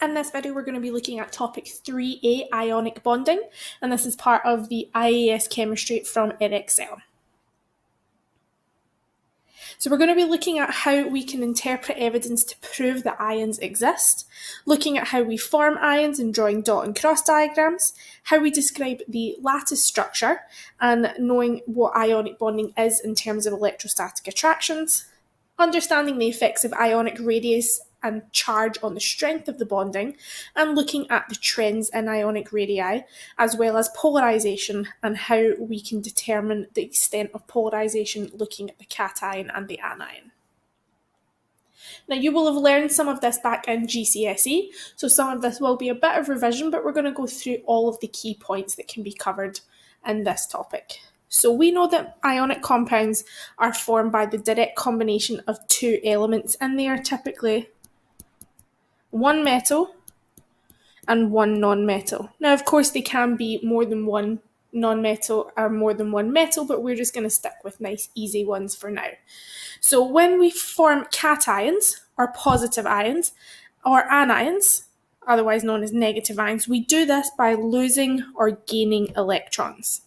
In this video, we're going to be looking at topic 3A, ionic bonding, and this is part of the IAS chemistry from Edexcel. So we're going to be looking at how we can interpret evidence to prove that ions exist, looking at how we form ions and drawing dot and cross diagrams, how we describe the lattice structure, and knowing what ionic bonding is in terms of electrostatic attractions, understanding the effects of ionic radius and charge on the strength of the bonding, and looking at the trends in ionic radii, as well as polarisation and how we can determine the extent of polarisation looking at the cation and the anion. Now, you will have learned some of this back in GCSE, so some of this will be a bit of revision, but we're going to go through all of the key points that can be covered in this topic. So we know that ionic compounds are formed by the direct combination of two elements, and they are typically one metal and one non-metal. Now, of course, they can be more than one non-metal or more than one metal, but we're just going to stick with nice, easy ones for now. So when we form cations, or positive ions, or anions, otherwise known as negative ions, we do this by losing or gaining electrons.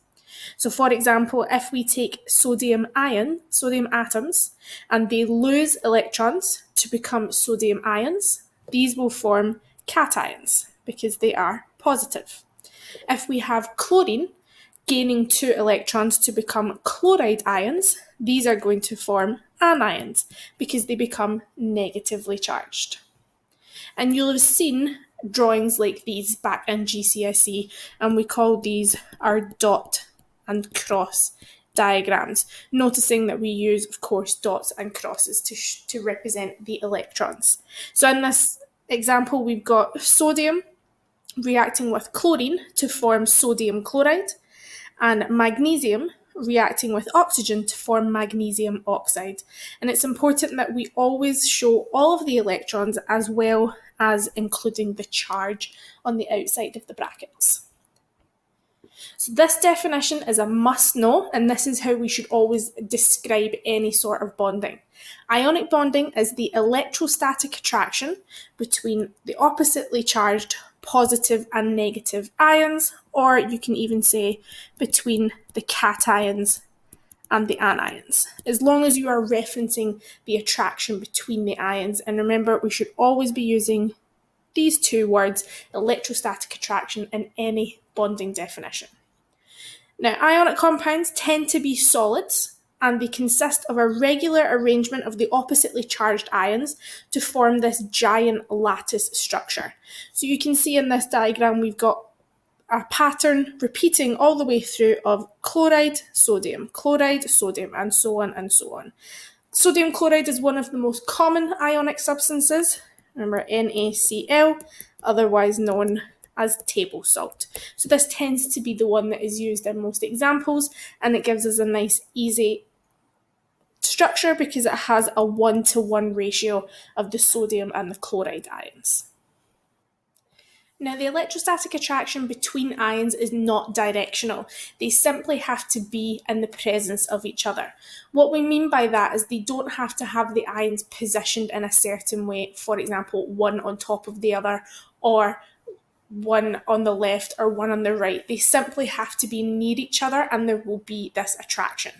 So for example, if we take sodium atoms, and they lose electrons to become sodium ions, these will form cations because they are positive. If we have chlorine gaining 2 electrons to become chloride ions, these are going to form anions because they become negatively charged. And you'll have seen drawings like these back in GCSE, and we call these our dot and cross diagrams, noticing that we use, of course, dots and crosses to represent the electrons. So in this example, we've got sodium reacting with chlorine to form sodium chloride, and magnesium reacting with oxygen to form magnesium oxide. And it's important that we always show all of the electrons as well as including the charge on the outside of the brackets. So this definition is a must know, and this is how we should always describe any sort of bonding. Ionic bonding is the electrostatic attraction between the oppositely charged positive and negative ions, or you can even say between the cations and the anions, as long as you are referencing the attraction between the ions. And remember, we should always be using these two words, electrostatic attraction, in any bonding definition. Now, ionic compounds tend to be solids, and they consist of a regular arrangement of the oppositely charged ions to form this giant lattice structure. So you can see in this diagram we've got a pattern repeating all the way through of chloride, sodium, and so on and so on. Sodium chloride is one of the most common ionic substances. Remember, NaCl, otherwise known as table salt. So this tends to be the one that is used in most examples, and it gives us a nice, easy structure because it has a 1-to-1 ratio of the sodium and the chloride ions. Now, the electrostatic attraction between ions is not directional. They simply have to be in the presence of each other. What we mean by that is they don't have to have the ions positioned in a certain way, for example, one on top of the other, or one on the left or one on the right. They simply have to be near each other, and there will be this attraction.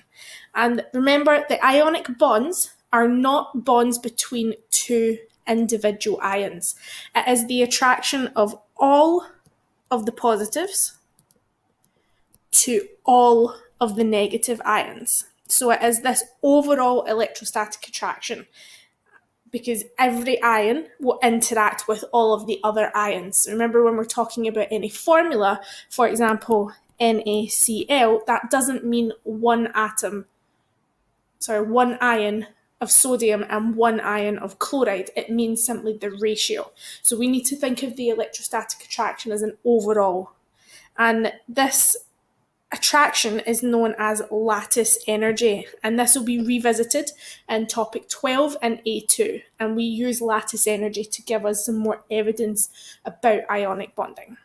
And remember, the ionic bonds are not bonds between two individual ions. It is the attraction of all of the positives to all of the negative ions. So it is this overall electrostatic attraction, because every ion will interact with all of the other ions. Remember, when we're talking about any formula, for example, NaCl, that doesn't mean one ion of sodium and one ion of chloride. It means simply the ratio. So we need to think of the electrostatic attraction as an overall. And this attraction is known as lattice energy, and this will be revisited in topic 12 and A2, and we use lattice energy to give us some more evidence about ionic bonding.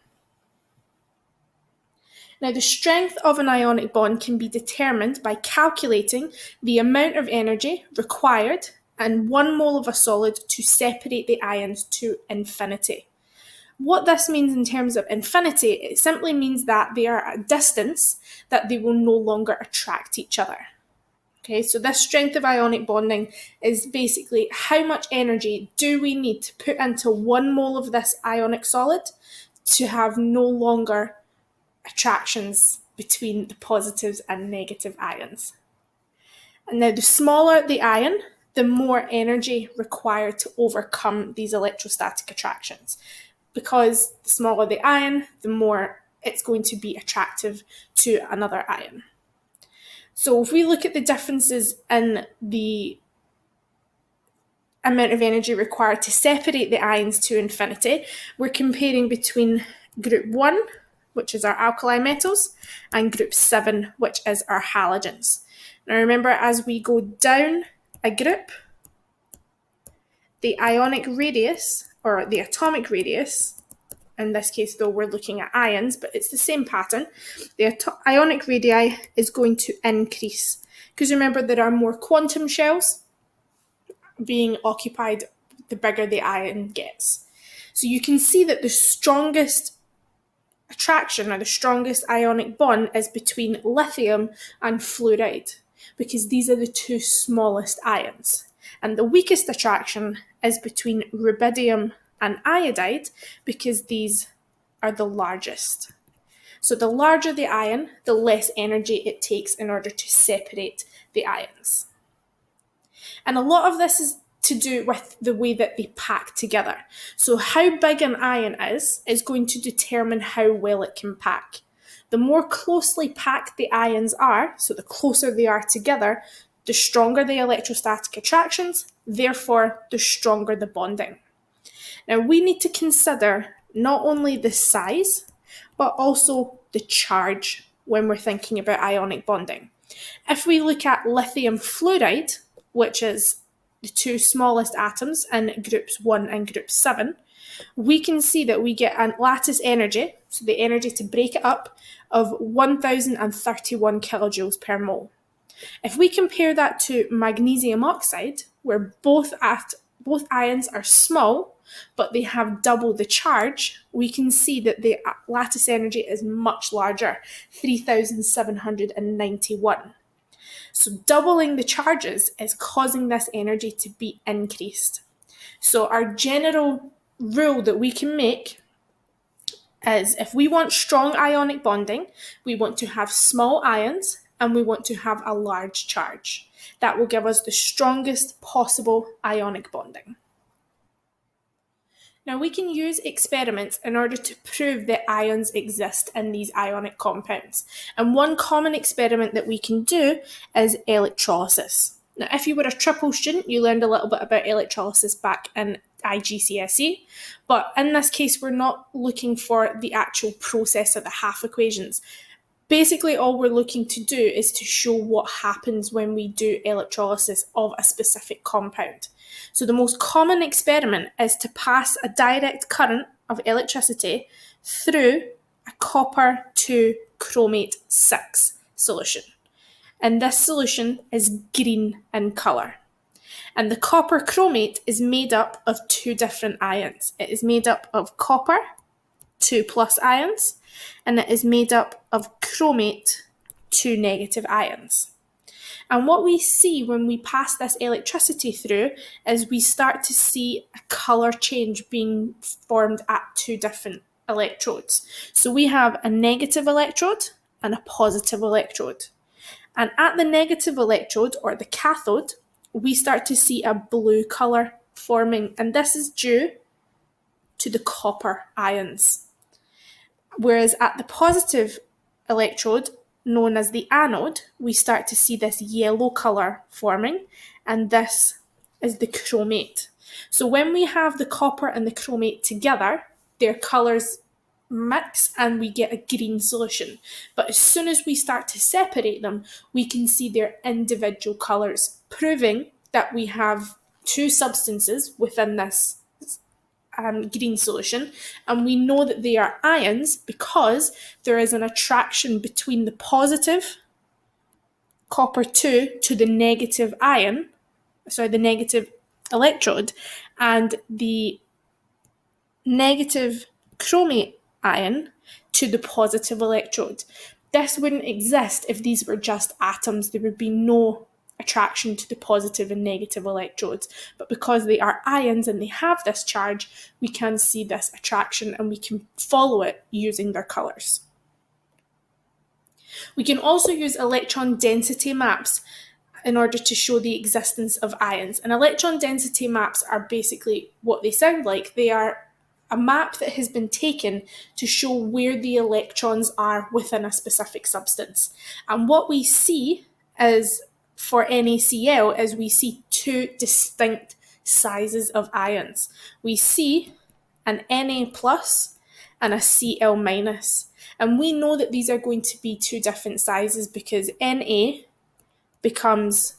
Now, the strength of an ionic bond can be determined by calculating the amount of energy required in 1 mole of a solid to separate the ions to infinity. What this means in terms of infinity, it simply means that they are at a distance that they will no longer attract each other. Okay, so this strength of ionic bonding is basically how much energy do we need to put into 1 mole of this ionic solid to have no longer attractions between the positives and negative ions. And now the smaller the ion, the more energy required to overcome these electrostatic attractions. Because the smaller the ion, the more it's going to be attractive to another ion. So if we look at the differences in the amount of energy required to separate the ions to infinity, we're comparing between group 1, which is our alkali metals, and group 7, which is our halogens. Now remember, as we go down a group, the ionic radius, or the atomic radius, in this case though we're looking at ions, but it's the same pattern, the ionic radii is going to increase. Because remember, there are more quantum shells being occupied the bigger the ion gets. So you can see that the strongest attraction, or the strongest ionic bond, is between lithium and fluoride, because these are the 2 smallest ions. And the weakest attraction is between rubidium and iodide, because these are the largest. So the larger the ion, the less energy it takes in order to separate the ions. And a lot of this is to do with the way that they pack together. So how big an ion is going to determine how well it can pack. The more closely packed the ions are, so the closer they are together, the stronger the electrostatic attractions, therefore the stronger the bonding. Now we need to consider not only the size, but also the charge when we're thinking about ionic bonding. If we look at lithium fluoride, which is the 2 smallest atoms in groups 1 and group 7, we can see that we get a lattice energy, so the energy to break it up, of 1031 kilojoules per mole. If we compare that to magnesium oxide, where both ions are small, but they have double the charge, we can see that the lattice energy is much larger, 3791. So doubling the charges is causing this energy to be increased. So our general rule that we can make is, if we want strong ionic bonding, we want to have small ions and we want to have a large charge. That will give us the strongest possible ionic bonding. Now we can use experiments in order to prove that ions exist in these ionic compounds. And one common experiment that we can do is electrolysis. Now if you were a triple student, you learned a little bit about electrolysis back in IGCSE, but in this case we're not looking for the actual process of the half equations. Basically all we're looking to do is to show what happens when we do electrolysis of a specific compound. So the most common experiment is to pass a direct current of electricity through a copper 2 chromate 6 solution. And this solution is green in colour. And the copper chromate is made up of 2 different ions. It is made up of copper 2 plus ions, and it is made up of chromate 2 negative ions. And what we see when we pass this electricity through is we start to see a colour change being formed at 2 different electrodes. So we have a negative electrode and a positive electrode. And at the negative electrode, or the cathode, we start to see a blue colour forming, and this is due to the copper ions. Whereas at the positive electrode, known as the anode, we start to see this yellow colour forming, and this is the chromate. So when we have the copper and the chromate together, their colours mix and we get a green solution. But as soon as we start to separate them, we can see their individual colours, proving that we have 2 substances within this green solution, and we know that they are ions because there is an attraction between the positive copper 2 to the negative the negative electrode, and the negative chromate ion to the positive electrode. This wouldn't exist if these were just atoms. There would be no attraction to the positive and negative electrodes. But because they are ions and they have this charge, we can see this attraction and we can follow it using their colours. We can also use electron density maps in order to show the existence of ions. And electron density maps are basically what they sound like. They are a map that has been taken to show where the electrons are within a specific substance. And what we see is, for NaCl, is we see two distinct sizes of ions. We see an Na plus and a Cl minus. And we know that these are going to be two different sizes because Na becomes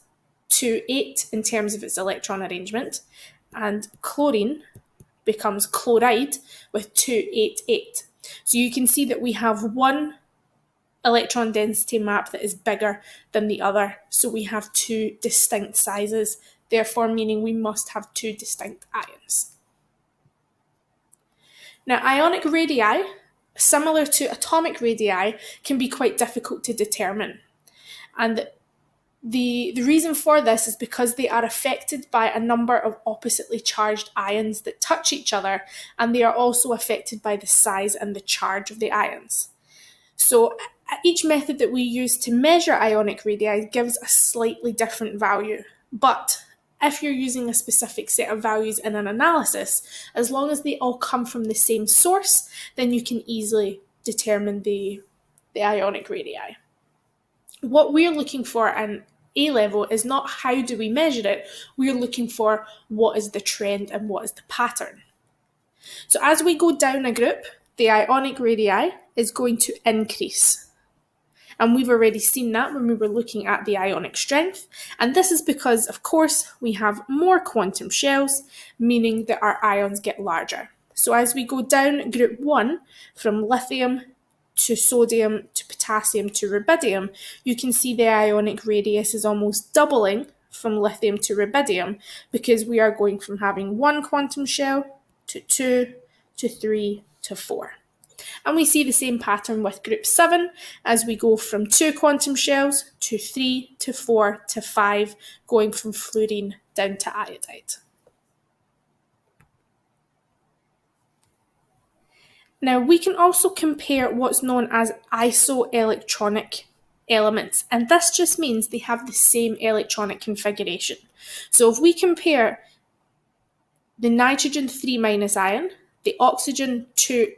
2,8 in terms of its electron arrangement, and chlorine becomes chloride with 2,8,8. So you can see that we have one electron density map that is bigger than the other. So we have two distinct sizes, therefore meaning we must have two distinct ions. Now, ionic radii, similar to atomic radii, can be quite difficult to determine. And the reason for this is because they are affected by a number of oppositely charged ions that touch each other, and they are also affected by the size and the charge of the ions. So each method that we use to measure ionic radii gives a slightly different value. But if you're using a specific set of values in an analysis, as long as they all come from the same source, then you can easily determine the ionic radii. What we're looking for in A-level is not how do we measure it, we're looking for what is the trend and what is the pattern. So as we go down a group, the ionic radii is going to increase. And we've already seen that when we were looking at the ionic strength. And this is because, of course, we have more quantum shells, meaning that our ions get larger. So as we go down group 1, from lithium to sodium to potassium to rubidium, you can see the ionic radius is almost doubling from lithium to rubidium because we are going from having 1 quantum shell to 2 to 3 to 4. And we see the same pattern with group 7 as we go from 2 quantum shells to 3 to 4 to 5, going from fluorine down to iodide. Now, we can also compare what's known as isoelectronic elements, and this just means they have the same electronic configuration. So if we compare the nitrogen 3- ion, the oxygen 2-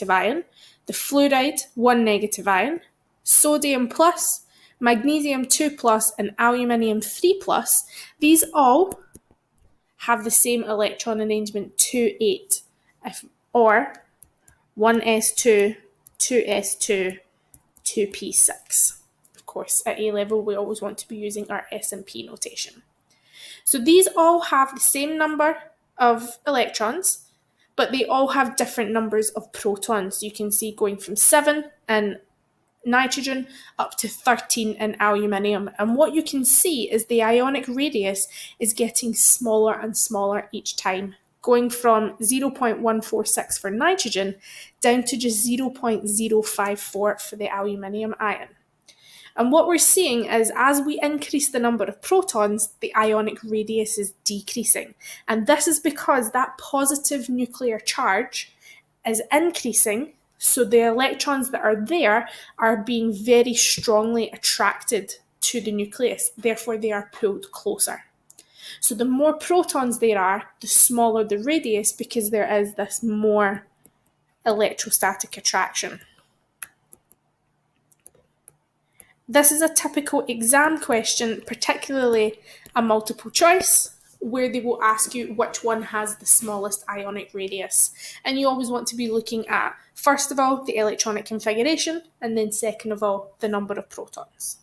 ion, the fluoride 1- ion, sodium plus, magnesium 2+, and aluminium 3+, these all have the same electron arrangement 2,8, or 1s2, 2s2, 2p6. Of course, at A-level, we always want to be using our S and P notation. So these all have the same number of electrons, but they all have different numbers of protons. You can see going from 7 in nitrogen up to 13 in aluminium. And what you can see is the ionic radius is getting smaller and smaller each time, going from 0.146 for nitrogen down to just 0.054 for the aluminium ion. And what we're seeing is as we increase the number of protons, the ionic radius is decreasing. And this is because that positive nuclear charge is increasing, so the electrons that are there are being very strongly attracted to the nucleus, therefore they are pulled closer. So the more protons there are, the smaller the radius because there is this more electrostatic attraction. This is a typical exam question, particularly a multiple choice, where they will ask you which one has the smallest ionic radius. And you always want to be looking at, first of all, the electronic configuration, and then second of all, the number of protons.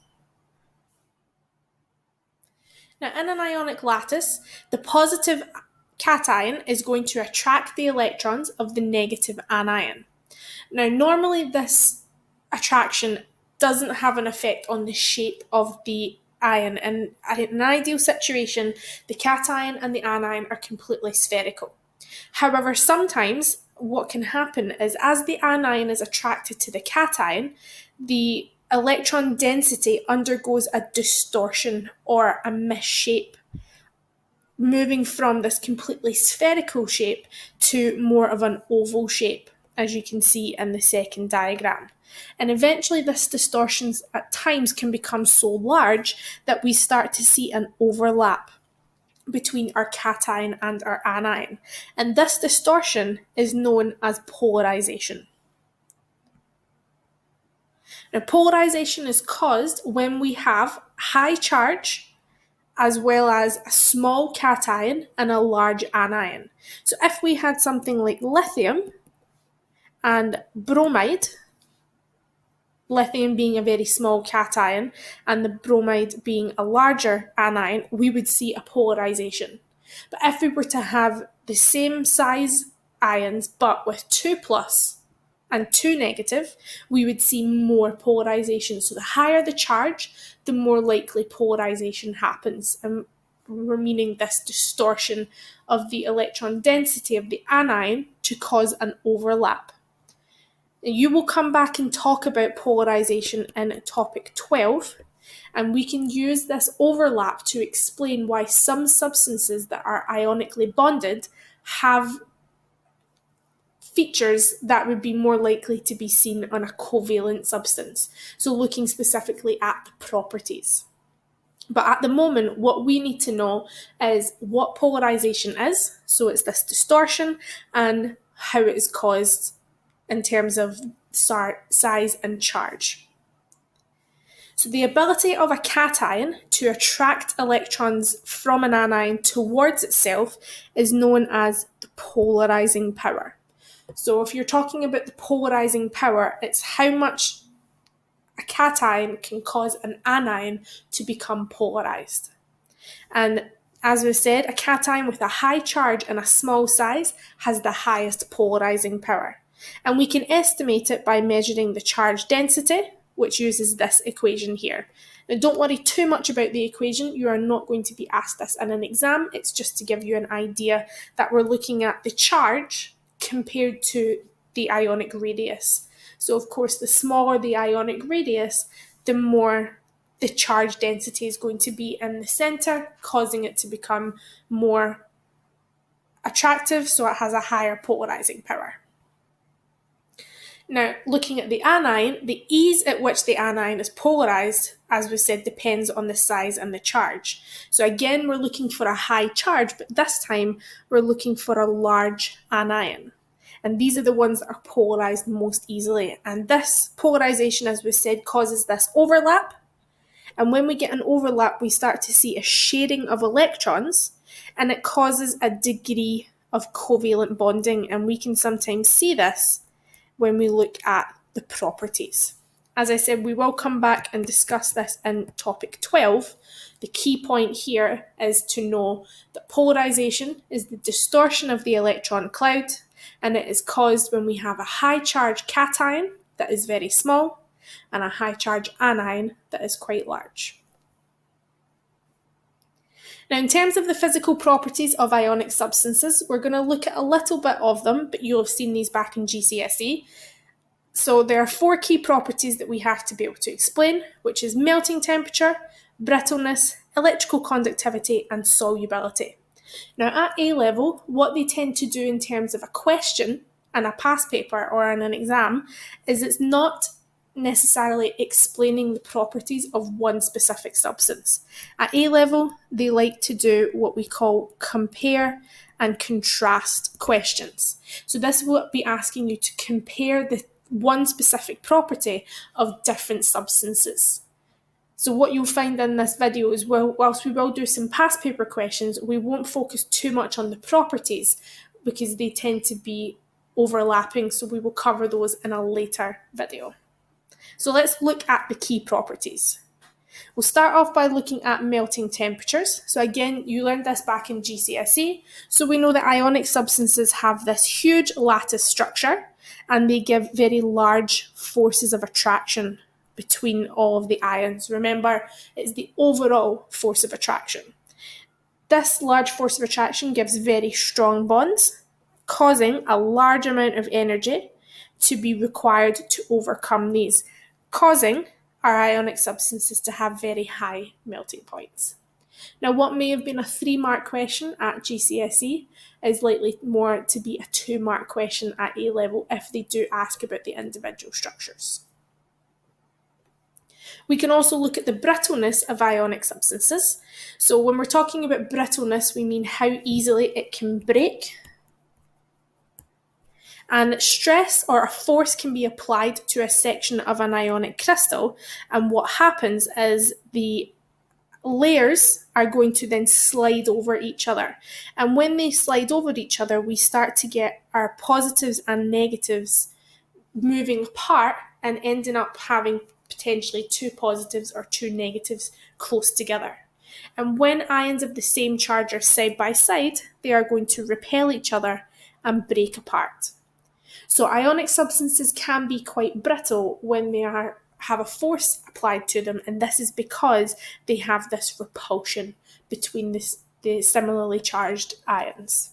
Now, in an ionic lattice, the positive cation is going to attract the electrons of the negative anion. Now, normally this attraction doesn't have an effect on the shape of the ion, and in an ideal situation, the cation and the anion are completely spherical. However, sometimes, what can happen is as the anion is attracted to the cation, the electron density undergoes a distortion or a misshape, moving from this completely spherical shape to more of an oval shape, as you can see in the second diagram. And eventually this distortion at times can become so large that we start to see an overlap between our cation and our anion. And this distortion is known as polarization. Now, polarization is caused when we have high charge as well as a small cation and a large anion. So if we had something like lithium and bromide, lithium being a very small cation and the bromide being a larger anion, we would see a polarization. But if we were to have the same size ions but with 2 plus and 2 negative, we would see more polarization. So the higher the charge, the more likely polarization happens. And we're meaning this distortion of the electron density of the anion to cause an overlap. You will come back and talk about polarization in topic 12, and we can use this overlap to explain why some substances that are ionically bonded have features that would be more likely to be seen on a covalent substance. So looking specifically at the properties. But at the moment, what we need to know is what polarization is. So it's this distortion and how it is caused in terms of size and charge. So the ability of a cation to attract electrons from an anion towards itself is known as the polarizing power. So if you're talking about the polarizing power, it's how much a cation can cause an anion to become polarized. And as we said, a cation with a high charge and a small size has the highest polarizing power. And we can estimate it by measuring the charge density, which uses this equation here. Now don't worry too much about the equation, you are not going to be asked this in an exam, it's just to give you an idea that we're looking at the charge compared to the ionic radius. So of course the smaller the ionic radius, the more the charge density is going to be in the centre, causing it to become more attractive, so it has a higher polarizing power. Now, looking at the anion, the ease at which the anion is polarized, as we said, depends on the size and the charge. So again, we're looking for a high charge, but this time we're looking for a large anion. And these are the ones that are polarized most easily. And this polarization, as we said, causes this overlap. And when we get an overlap, we start to see a sharing of electrons, and it causes a degree of covalent bonding. And we can sometimes see this when we look at the properties. As I said, we will come back and discuss this in topic 12. The key point here is to know that polarization is the distortion of the electron cloud, and it is caused when we have a high charge cation that is very small and a high charge anion that is quite large. Now, in terms of the physical properties of ionic substances, we're going to look at a little bit of them, but you'll have seen these back in GCSE. So there are 4 key properties that we have to be able to explain, which is melting temperature, brittleness, electrical conductivity, and solubility. Now, at A level, what they tend to do in terms of a question and a past paper or in an exam is it's not necessarily explaining the properties of one specific substance. At A level, they like to do what we call compare and contrast questions. So this will be asking you to compare the one specific property of different substances. So what you'll find in this video is, whilst we will do some past paper questions, we won't focus too much on the properties because they tend to be overlapping, so we will cover those in a later video. So let's look at the key properties. We'll start off by looking at melting temperatures. So again, you learned this back in GCSE. So we know that ionic substances have this huge lattice structure and they give very large forces of attraction between all of the ions. Remember, it's the overall force of attraction. This large force of attraction gives very strong bonds, causing a large amount of energy to be required to overcome these, causing our ionic substances to have very high melting points. Now, what may have been a 3-mark question at GCSE is likely more to be a 2-mark question at A-level if they do ask about the individual structures. We can also look at the brittleness of ionic substances. So when we're talking about brittleness, we mean how easily it can break. And stress or a force can be applied to a section of an ionic crystal, and what happens is the layers are going to then slide over each other. And when they slide over each other, we start to get our positives and negatives moving apart and ending up having potentially 2 positives or 2 negatives close together. And when ions of the same charge are side by side, they are going to repel each other and break apart. So ionic substances can be quite brittle when they have a force applied to them, and this is because they have this repulsion between the similarly charged ions.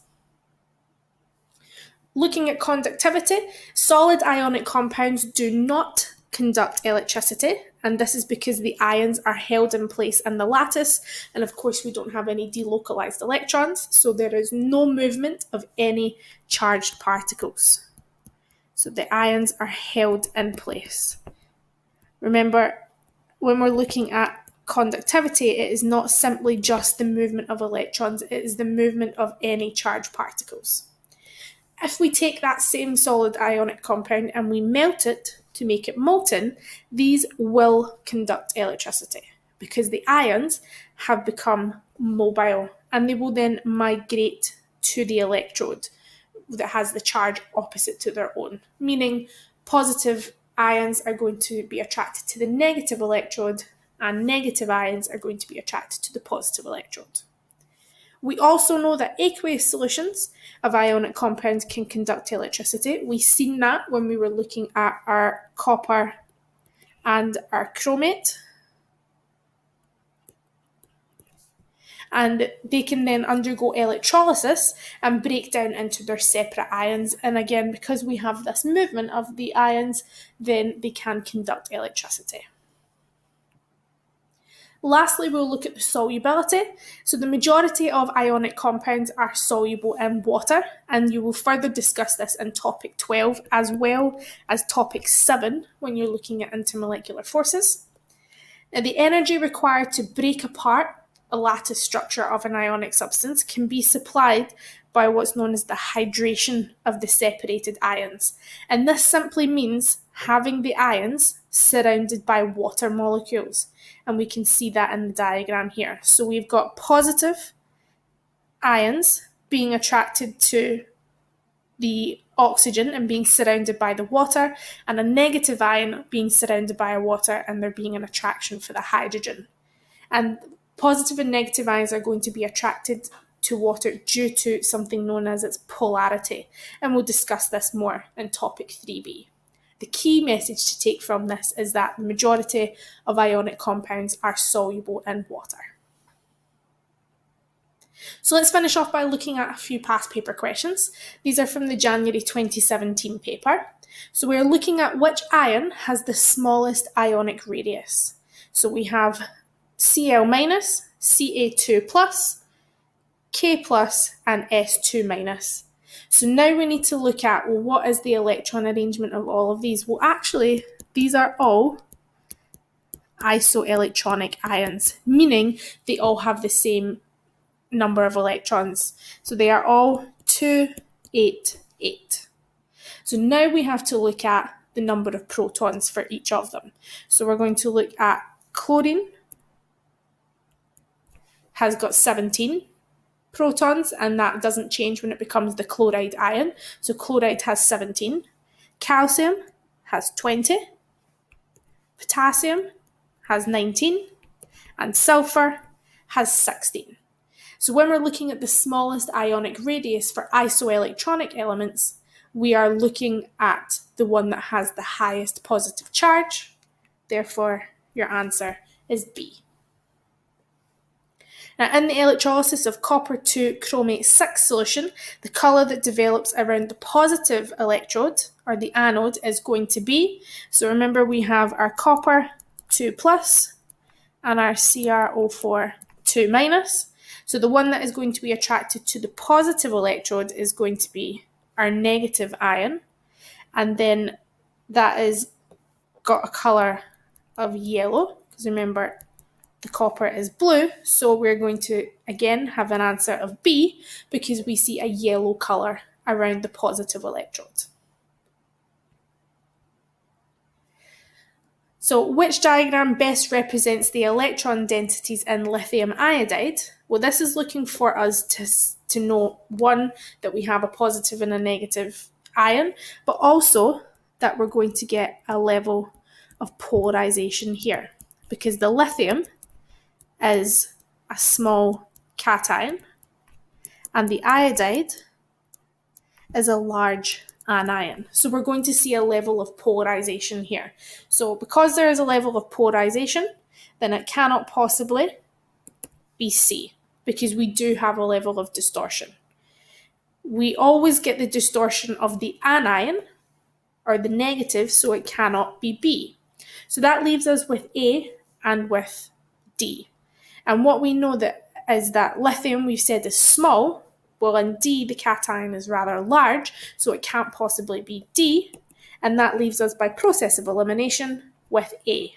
Looking at conductivity, solid ionic compounds do not conduct electricity, and this is because the ions are held in place in the lattice, and of course we don't have any delocalized electrons, so there is no movement of any charged particles. So the ions are held in place. Remember, when we're looking at conductivity, it is not simply just the movement of electrons, it is the movement of any charged particles. If we take that same solid ionic compound and we melt it to make it molten, these will conduct electricity because the ions have become mobile and they will then migrate to the electrode that has the charge opposite to their own, meaning positive ions are going to be attracted to the negative electrode and negative ions are going to be attracted to the positive electrode. We also know that aqueous solutions of ionic compounds can conduct electricity. We've seen that when we were looking at our copper and our chromate. And they can then undergo electrolysis and break down into their separate ions. And again, because we have this movement of the ions, then they can conduct electricity. Lastly, we'll look at the solubility. So the majority of ionic compounds are soluble in water, and you will further discuss this in topic 12 as well as topic 7 when you're looking at intermolecular forces. Now, the energy required to break apart a lattice structure of an ionic substance can be supplied by what's known as the hydration of the separated ions. And this simply means having the ions surrounded by water molecules. And we can see that in the diagram here. So we've got positive ions being attracted to the oxygen and being surrounded by the water, and a negative ion being surrounded by a water and there being an attraction for the hydrogen. And positive and negative ions are going to be attracted to water due to something known as its polarity, and we'll discuss this more in topic 3b. The key message to take from this is that the majority of ionic compounds are soluble in water. So let's finish off by looking at a few past paper questions. These are from the January 2017 paper. So we're looking at which ion has the smallest ionic radius. So we have Cl-, Ca2+, K+, and S2-. So now we need to look at, well, what is the electron arrangement of all of these? Well, actually, these are all isoelectronic ions, meaning they all have the same number of electrons. So they are all 2, 8, 8. So now we have to look at the number of protons for each of them. So we're going to look at chlorine, has got 17 protons, and that doesn't change when it becomes the chloride ion. So chloride has 17. Calcium has 20. Potassium has 19. And sulfur has 16. So when we're looking at the smallest ionic radius for isoelectronic elements, we are looking at the one that has the highest positive charge. Therefore, your answer is B. Now, in the electrolysis of copper to chromate 6 solution, the colour that develops around the positive electrode, or the anode, is going to be, so remember we have our copper 2 plus and our CrO4 2 minus. So the one that is going to be attracted to the positive electrode is going to be our negative ion, and then that is got a colour of yellow, because remember the copper is blue, so we're going to again have an answer of B because we see a yellow colour around the positive electrode. So which diagram best represents the electron densities in lithium iodide? Well, this is looking for us to know, one, that we have a positive and a negative ion, but also that we're going to get a level of polarisation here, because the lithium is a small cation and the iodide is a large anion. So we're going to see a level of polarisation here. So because there is a level of polarisation, then it cannot possibly be C, because we do have a level of distortion. We always get the distortion of the anion, or the negative, so it cannot be B. So that leaves us with A and with D. And what we know that is that lithium, we've said, is small. Well, in D, the cation is rather large, so it can't possibly be D. And that leaves us, by process of elimination, with A.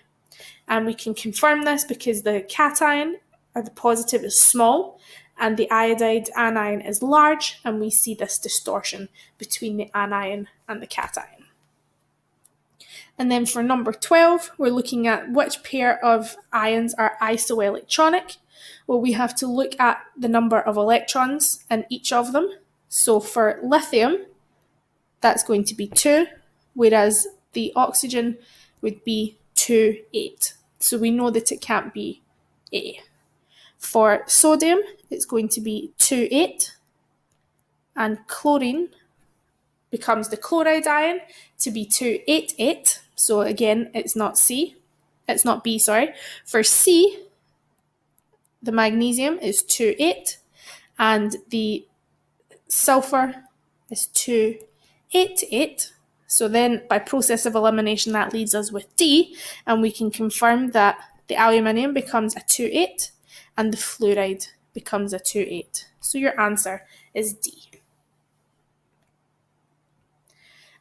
And we can confirm this because the cation, or the positive, is small, and the iodide anion is large, and we see this distortion between the anion and the cation. And then for number 12, we're looking at which pair of ions are isoelectronic. Well, we have to look at the number of electrons in each of them. So for lithium, that's going to be 2, whereas the oxygen would be 2, 8. So we know that it can't be A. For sodium, it's going to be 2, 8, and chlorine becomes the chloride ion to be 2, 8, 8. So again, it's not B, sorry. For C, the magnesium is 2, 8, and the sulfur is 2, 8, 8. So then by process of elimination, that leaves us with D, and we can confirm that the aluminium becomes a 2, 8, and the fluoride becomes a 2, 8. So your answer is D.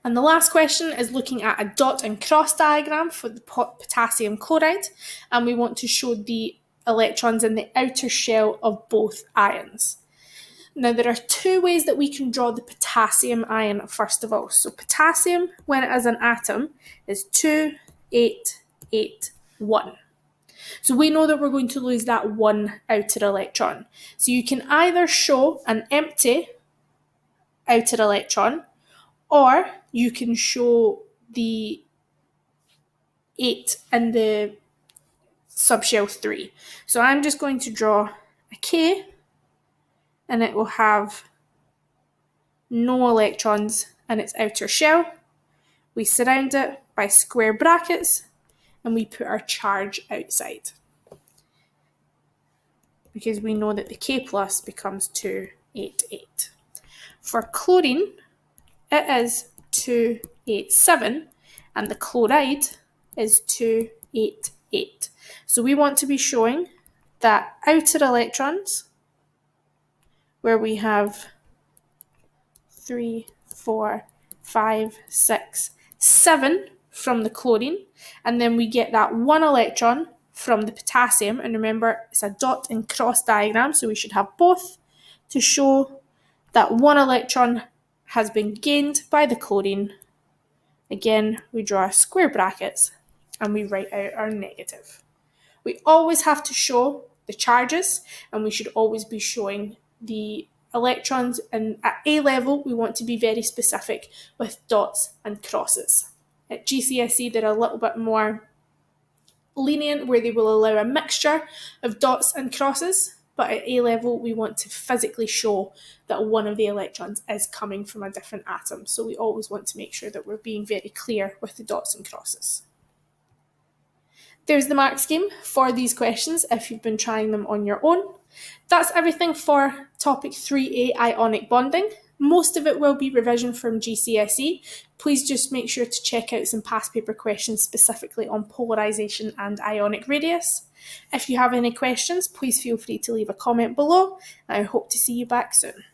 And the last question is looking at a dot and cross diagram for the potassium chloride, and we want to show the electrons in the outer shell of both ions. Now, there are 2 ways that we can draw the potassium ion first of all. So potassium, when it is an atom, is 2, 8, 8, 1. So we know that we're going to lose that 1 outer electron. So you can either show an empty outer electron, or you can show the 8 in the subshell 3. So I'm just going to draw a K, and it will have no electrons in its outer shell. We surround it by square brackets, and we put our charge outside, because we know that the K plus becomes 2, 8, 8. For chlorine, it is 2, 8, 7, and the chloride is 2, 8, 8. So we want to be showing that outer electrons, where we have 3, 4, 5, 6, 7 from the chlorine, and then we get that 1 electron from the potassium. And remember, it's a dot and cross diagram, so we should have both to show that 1 electron has been gained by the chlorine. Again, we draw square brackets and we write out our negative. We always have to show the charges, and we should always be showing the electrons. And at A level, we want to be very specific with dots and crosses. At GCSE, they're a little bit more lenient, where they will allow a mixture of dots and crosses. But at A level, we want to physically show that one of the electrons is coming from a different atom. So we always want to make sure that we're being very clear with the dots and crosses. There's the mark scheme for these questions if you've been trying them on your own. That's everything for topic 3A, ionic bonding. Most of it will be revision from GCSE. Please just make sure to check out some past paper questions specifically on polarisation and ionic radius. If you have any questions, please feel free to leave a comment below. I hope to see you back soon.